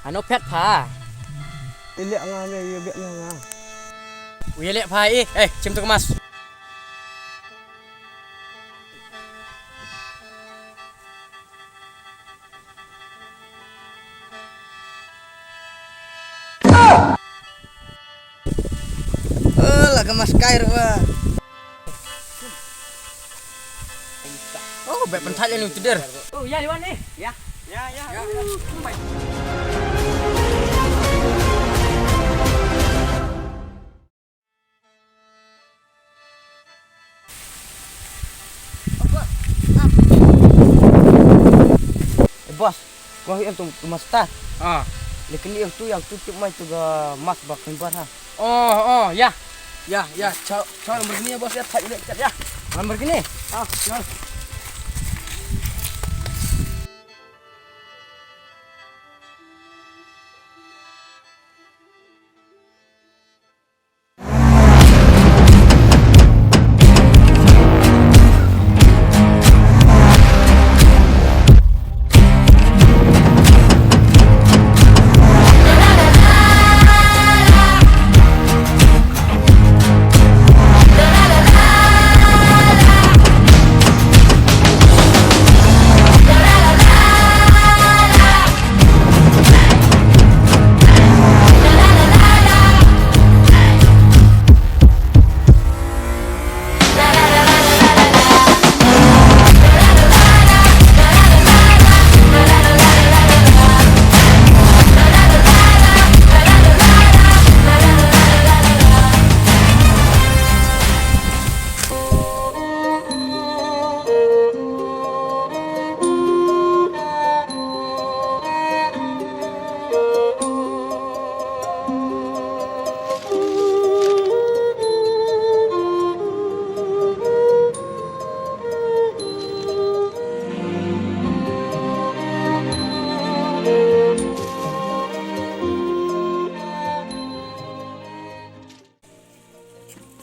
Ano pet pa? Ilek nga ya biak nga. Wilek pa cium tu kemas. Lah kemas kair wah. Oh, baik pentat ni tidur. Oh, ya Liwan ni. Ya. Bos, kau yang tu kemas tas. Ah. Lekin yang tu tutup mai tu ga mas bak kembar ha. Oh, ya. Ya. Cau nombor gini ya bos ya. Tak ilek ya. Nombor gini. Ah, jangan.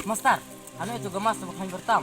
Master, ano itu gemas tu kami bertam?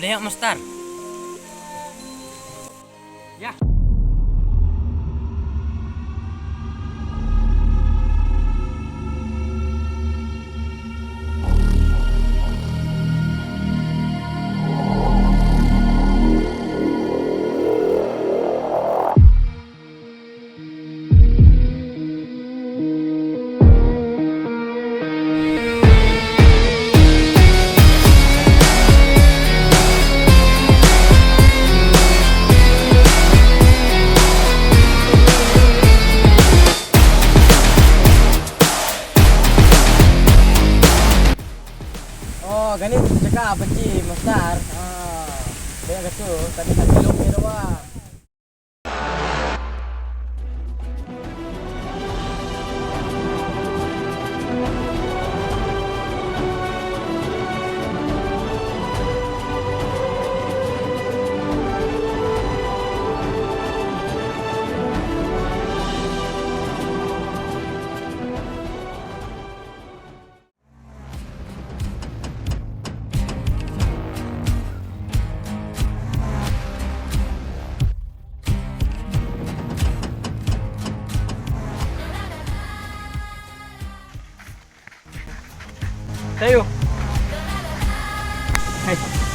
Beli yuk, Master. Ya. Oh, gani cakap benci Master. Dia kata tadi tak belum dia doang. Tayo. Ay.